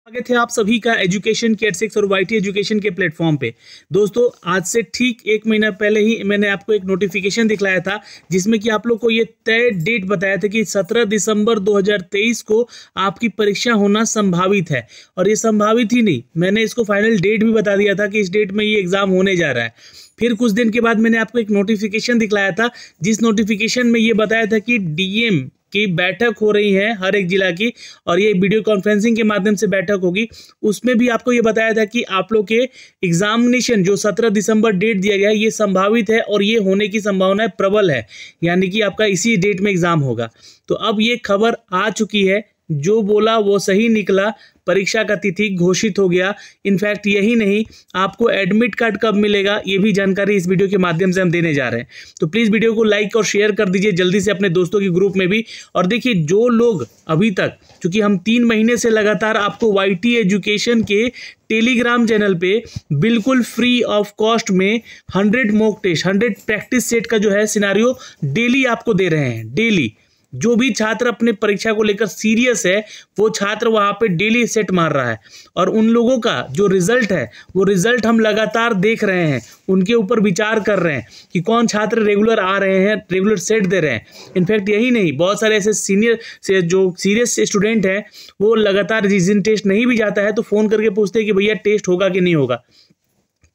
स्वागत है आप सभी का एजुकेशन के एट6 और वाईटी एजुकेशन के प्लेटफॉर्म पे। दोस्तों, आज से ठीक 1 महीना पहले ही मैंने आपको एक नोटिफिकेशन दिखलाया था जिसमें कि आप लोग को ये तय डेट बताया था कि 17 दिसंबर 2023 को आपकी परीक्षा होना संभावित है। और ये संभावित ही नहीं, मैंने इसको फाइनल डेट भी बता दिया था कि इस डेट में ये एग्ज़ाम होने जा रहा है। फिर कुछ दिन के बाद मैंने आपको एक नोटिफिकेशन दिखलाया था जिस नोटिफिकेशन में ये बताया था कि डीएम की बैठक हो रही है हर एक जिला की, और ये वीडियो कॉन्फ्रेंसिंग के माध्यम से बैठक होगी। उसमें भी आपको ये बताया था कि आप लोग के एग्जामिनेशन जो 17 दिसंबर डेट दिया गया है ये संभावित है और ये होने की संभावना प्रबल है, यानी कि आपका इसी डेट में एग्जाम होगा। तो अब ये खबर आ चुकी है, जो बोला वो सही निकला, परीक्षा का तिथि घोषित हो गया। इनफैक्ट यही नहीं, आपको एडमिट कार्ड कब मिलेगा ये भी जानकारी इस वीडियो के माध्यम से हम देने जा रहे हैं। तो प्लीज़ वीडियो को लाइक और शेयर कर दीजिए जल्दी से अपने दोस्तों के ग्रुप में भी। और देखिए, जो लोग अभी तक, क्योंकि हम 3 महीने से लगातार आपको वाईटी एजुकेशन के टेलीग्राम चैनल पे बिल्कुल फ्री ऑफ कॉस्ट में 100 मॉक टेस्ट, 100 प्रैक्टिस सेट का जो है सिनारियो डेली आपको दे रहे हैं। डेली जो भी छात्र अपने परीक्षा को लेकर सीरियस है वो छात्र वहाँ पे डेली सेट मार रहा है, और उन लोगों का जो रिजल्ट है वो रिजल्ट हम लगातार देख रहे हैं, उनके ऊपर विचार कर रहे हैं कि कौन छात्र रेगुलर आ रहे हैं, रेगुलर सेट दे रहे हैं। इनफैक्ट यही नहीं, बहुत सारे ऐसे सीनियर से जो सीरियस स्टूडेंट हैं वो लगातार जिस दिन टेस्ट नहीं भी जाता है तो फ़ोन करके पूछते हैं कि भैया टेस्ट होगा कि नहीं होगा।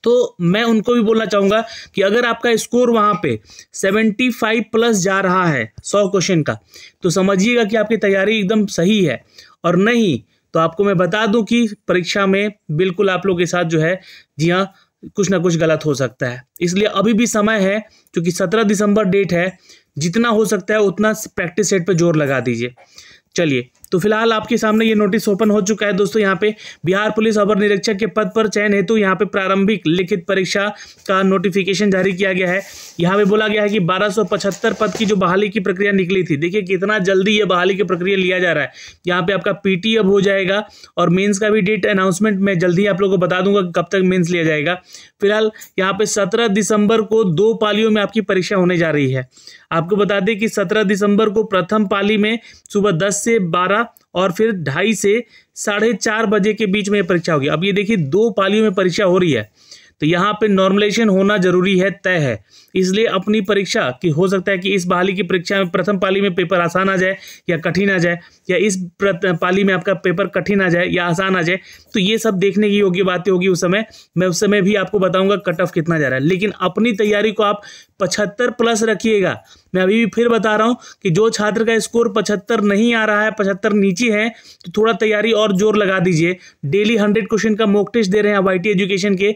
तो मैं उनको भी बोलना चाहूँगा कि अगर आपका स्कोर वहाँ पे 75 प्लस जा रहा है 100 क्वेश्चन का, तो समझिएगा कि आपकी तैयारी एकदम सही है। और नहीं तो आपको मैं बता दूं कि परीक्षा में बिल्कुल आप लोग के साथ जो है, जी हाँ, कुछ ना कुछ गलत हो सकता है। इसलिए अभी भी समय है, क्योंकि 17 दिसंबर डेट है, जितना हो सकता है उतना प्रैक्टिस सेट पे जोर लगा दीजिए। चलिए, तो फिलहाल आपके सामने ये नोटिस ओपन हो चुका है दोस्तों। यहाँ पे बिहार पुलिस अवर निरीक्षक के पद पर चयन हेतु यहाँ पे प्रारंभिक लिखित परीक्षा का नोटिफिकेशन जारी किया गया है। यहाँ पे बोला गया है कि 1275 पद की जो बहाली की प्रक्रिया निकली थी, देखिए कितना जल्दी ये बहाली की प्रक्रिया लिया जा रहा है। यहाँ पे आपका पीटी अब हो जाएगा, और मेंस का भी डेट अनाउंसमेंट मैं जल्दी आप लोगों को बता दूंगा कब तक मेंस लिया जाएगा। फिलहाल यहाँ पे 17 दिसंबर को 2 पालियों में आपकी परीक्षा होने जा रही है। आपको बता दें कि 17 दिसंबर को प्रथम पाली में सुबह 10 से 12 और फिर 2:30 से 4:30 बजे के बीच में ये परीक्षा होगी। अब ये देखिए 2 पालियों में परीक्षा हो रही है, तो यहाँ पे नॉर्मलाइजेशन होना जरूरी है, तय है। इसलिए अपनी परीक्षा की हो सकता है कि इस बहाली की परीक्षा में प्रथम पाली में पेपर आसान आ जाए या कठिन आ जाए, या इस पाली में आपका पेपर कठिन आ जाए या आसान आ जाए। तो ये सब देखने की योग्य बातें होगी उस समय। मैं उस समय भी आपको बताऊंगा कट ऑफ कितना जा रहा है, लेकिन अपनी तैयारी को आप 75 प्लस रखिएगा। मैं अभी भी फिर बता रहा हूँ कि जो छात्र का स्कोर 75 नहीं आ रहा है, 75 नीचे है, तो थोड़ा तैयारी और जोर लगा दीजिए। डेली 100 क्वेश्चन का मॉक टेस्ट दे रहे हैं वाईटी एजुकेशन के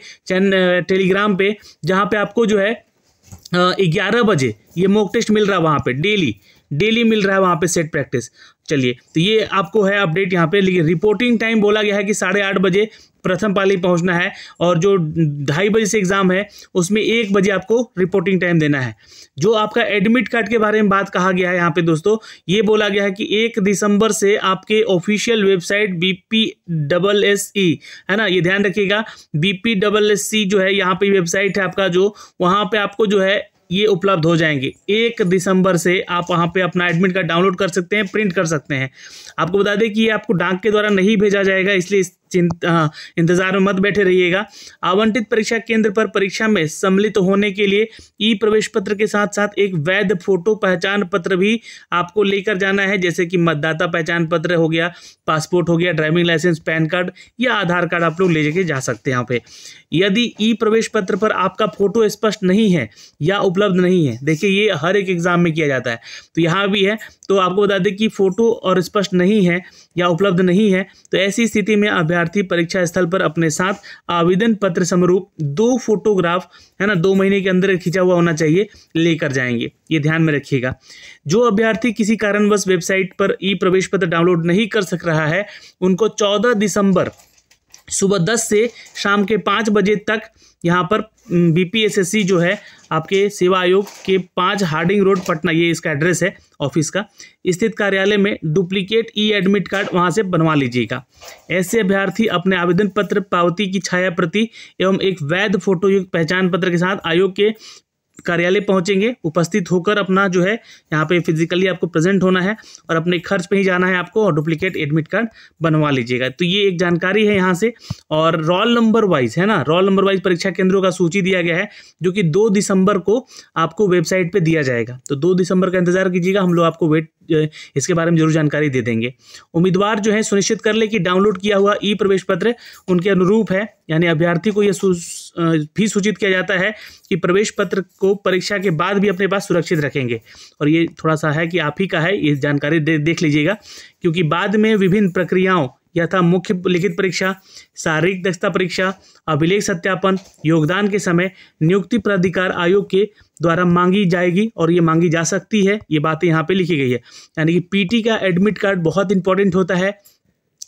टेलीग्राम पे, जहाँ पे आपको जो है 11 बजे ये मॉक टेस्ट मिल रहा है। वहाँ पे डेली मिल रहा है वहाँ पे सेट प्रैक्टिस। चलिए, तो ये आपको है अपडेट यहाँ पे। लेकिन रिपोर्टिंग टाइम बोला गया है कि 8:30 बजे प्रथम पाली पहुंचना है, और जो 2:30 बजे से एग्जाम है उसमें 1 बजे आपको रिपोर्टिंग टाइम देना है। जो आपका एडमिट कार्ड के बारे में बात कहा गया है यहाँ पे दोस्तों, ये बोला गया है कि 1 दिसंबर से आपके ऑफिशियल वेबसाइट BPSSC है ना, ये ध्यान रखिएगा, BPSSC जो है यहाँ पे वेबसाइट है आपका, जो वहाँ पे आपको जो है ये उपलब्ध हो जाएंगे। 1 दिसंबर से आप वहाँ पे अपना एडमिट कार्ड डाउनलोड कर सकते हैं, प्रिंट कर सकते हैं। आपको बता दें कि ये आपको डाक के द्वारा नहीं भेजा जाएगा, इसलिए इंतजार में मत बैठे रहिएगा। आवंटित परीक्षा केंद्र पर परीक्षा में सम्मिलित होने के लिए ई प्रवेश पत्र के साथ साथ एक वैध फोटो पहचान पत्र भी आपको लेकर जाना है, जैसे कि मतदाता पहचान पत्र हो गया, पासपोर्ट हो गया, ड्राइविंग लाइसेंस, पैन कार्ड या आधार कार्ड आप लोग ले जाके जा सकते हैं यहाँ पे। यदि ई प्रवेश पत्र पर आपका फोटो स्पष्ट नहीं है या उपलब्ध नहीं है, देखिए ये हर एक एग्जाम में किया जाता है, तो यहाँ भी है। तो आपको बता दें कि फोटो और स्पष्ट नहीं है या उपलब्ध नहीं है, तो ऐसी स्थिति में अभ्यर्थी परीक्षा स्थल पर अपने साथ आवेदन पत्र समरूप 2 फोटोग्राफ है ना, 2 महीने के अंदर खींचा हुआ होना चाहिए, लेकर जाएंगे। ये ध्यान में रखिएगा। जो अभ्यर्थी किसी कारणवश वेबसाइट पर ई प्रवेश पत्र डाउनलोड नहीं कर सक रहा है, उनको 14 दिसंबर सुबह 10 से शाम के 5 बजे तक यहाँ पर BPSSC जो है आपके सेवा आयोग के 5 हार्डिंग रोड पटना, ये इसका एड्रेस है ऑफिस का, स्थित कार्यालय में डुप्लीकेट ई एडमिट कार्ड वहाँ से बनवा लीजिएगा। ऐसे अभ्यर्थी अपने आवेदन पत्र, पावती की छाया प्रति एवं एक वैध फोटो युक्त पहचान पत्र के साथ आयोग के कार्यालय पहुंचेंगे, उपस्थित होकर अपना जो है यहाँ पे फिजिकली आपको प्रेजेंट होना है और अपने खर्च पे ही जाना है आपको, और डुप्लीकेट एडमिट कार्ड बनवा लीजिएगा। तो ये एक जानकारी है यहाँ से। और रोल नंबर वाइज है ना, रोल नंबर वाइज परीक्षा केंद्रों का सूची दिया गया है, जो कि 2 दिसंबर को आपको वेबसाइट पे दिया जाएगा। तो 2 दिसंबर का इंतजार कीजिएगा, हम लोग आपको इसके बारे में जरूर जानकारी दे देंगे। उम्मीदवार जो है सुनिश्चित कर ले कि डाउनलोड किया हुआ ई प्रवेश पत्र उनके अनुरूप है, यानी अभ्यर्थी को यह भी सूचित किया जाता है कि प्रवेश पत्र को परीक्षा के बाद भी अपने पास सुरक्षित रखेंगे। और ये थोड़ा सा है कि आप ही का है, ये जानकारी देख लीजिएगा, क्योंकि बाद में विभिन्न प्रक्रियाओं यथा मुख्य लिखित परीक्षा, शारीरिक दक्षता परीक्षा, अभिलेख सत्यापन, योगदान के समय नियुक्ति प्राधिकार आयोग के द्वारा मांगी जाएगी और ये मांगी जा सकती है। ये बातें यहाँ पे लिखी गई है, यानी कि पीटी का एडमिट कार्ड बहुत इंपॉर्टेंट होता है।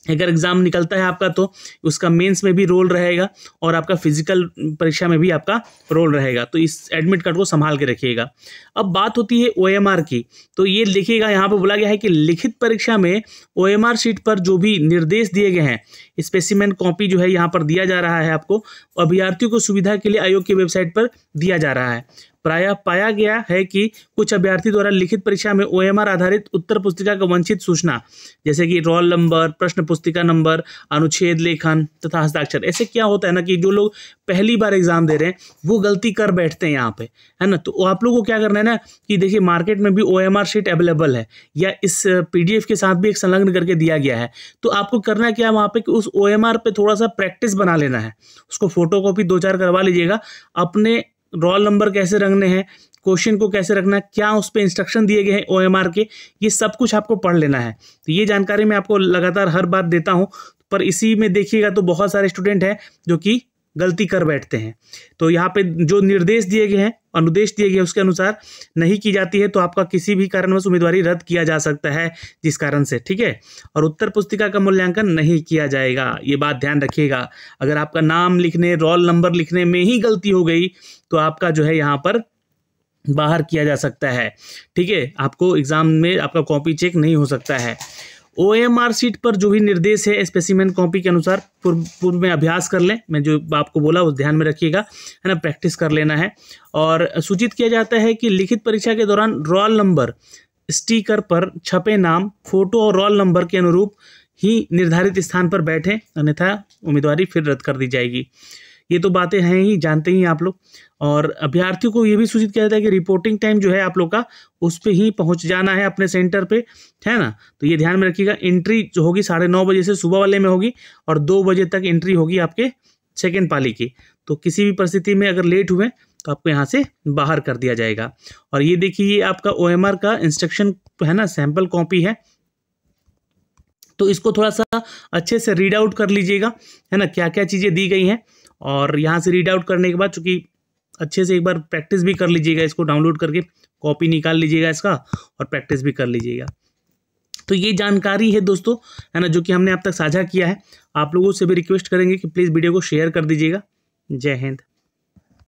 अगर एग्जाम निकलता है आपका तो उसका मेंस में भी रोल रहेगा और आपका फिजिकल परीक्षा में भी आपका रोल रहेगा, तो इस एडमिट कार्ड को संभाल के रखिएगा। अब बात होती है ओएमआर की, तो ये लिखिएगा, यहाँ पे बोला गया है कि लिखित परीक्षा में ओएमआर शीट पर जो भी निर्देश दिए गए हैं, स्पेसिमेन कॉपी जो है यहाँ पर दिया जा रहा है आपको, अभ्यर्थियों को सुविधा के लिए आयोग की वेबसाइट पर दिया जा रहा है। प्रायः पाया गया है कि कुछ अभ्यर्थी द्वारा लिखित परीक्षा में ओएमआर आधारित उत्तर पुस्तिका का वंचित सूचना, जैसे कि रोल नंबर, प्रश्न पुस्तिका नंबर, अनुच्छेद लेखन तथा हस्ताक्षर, ऐसे क्या होता है ना कि जो लोग पहली बार एग्जाम दे रहे हैं वो गलती कर बैठते हैं यहाँ पे, है ना। तो आप लोगों को क्या करना है ना कि देखिए मार्केट में भी ओएमआर शीट अवेलेबल है, या इस पीडीएफ के साथ भी एक संलग्न करके दिया गया है। तो आपको करना क्या है वहाँ पे कि उस ओएमआर पे थोड़ा सा प्रैक्टिस बना लेना है, उसको फोटोकॉपी 2-4 करवा लीजिएगा, अपने रोल नंबर कैसे रखने हैं, क्वेश्चन को कैसे रखना है, क्या उस पर इंस्ट्रक्शन दिए गए हैं ओएमआर के, ये सब कुछ आपको पढ़ लेना है। तो ये जानकारी मैं आपको लगातार हर बार देता हूं, पर इसी में देखिएगा तो बहुत सारे स्टूडेंट हैं जो कि गलती कर बैठते हैं। तो यहाँ पे जो निर्देश दिए गए हैं, अनुदेश दिए गए उसके अनुसार नहीं की जाती है तो आपका किसी भी कारणवश उम्मीदवारी रद्द किया जा सकता है, जिस कारण से, ठीक है। और उत्तर पुस्तिका का मूल्यांकन नहीं किया जाएगा, ये बात ध्यान रखिएगा। अगर आपका नाम लिखने, रोल नंबर लिखने में ही गलती हो गई तो आपका जो है यहाँ पर बाहर किया जा सकता है, ठीक है। आपको एग्जाम में आपका कॉपी चेक नहीं हो सकता है। ओएमआर शीट पर जो भी निर्देश है स्पेसिमेन कॉपी के अनुसार पूर्व में अभ्यास कर लें, मैं जो आपको बोला उस ध्यान में रखिएगा, है ना, प्रैक्टिस कर लेना है। और सूचित किया जाता है कि लिखित परीक्षा के दौरान रोल नंबर स्टिकर पर छपे नाम, फोटो और रोल नंबर के अनुरूप ही निर्धारित स्थान पर बैठें, अन्यथा उम्मीदवारी फिर रद्द कर दी जाएगी। ये तो बातें हैं ही, जानते ही आप लोग। और अभ्यर्थियों को ये भी सूचित किया जाता है कि रिपोर्टिंग टाइम जो है आप लोग का उस पे ही पहुंच जाना है अपने सेंटर पे, है ना। तो ये ध्यान में रखिएगा। एंट्री जो होगी 9:30 बजे से सुबह वाले में होगी और 2 बजे तक एंट्री होगी आपके सेकेंड पाली की। तो किसी भी परिस्थिति में अगर लेट हुए तो आपको यहाँ से बाहर कर दिया जाएगा। और ये देखिए ये आपका ओएमआर का इंस्ट्रक्शन है ना, सैंपल कॉपी है, तो इसको थोड़ा सा अच्छे से रीड आउट कर लीजिएगा, है ना, क्या क्या चीज़ें दी गई हैं। और यहाँ से रीड आउट करने के बाद चूँकि अच्छे से एक बार प्रैक्टिस भी कर लीजिएगा, इसको डाउनलोड करके कॉपी निकाल लीजिएगा इसका और प्रैक्टिस भी कर लीजिएगा। तो ये जानकारी है दोस्तों, है ना, जो कि हमने अब तक साझा किया है। आप लोगों से भी रिक्वेस्ट करेंगे कि प्लीज़ वीडियो को शेयर कर दीजिएगा। जय हिंद।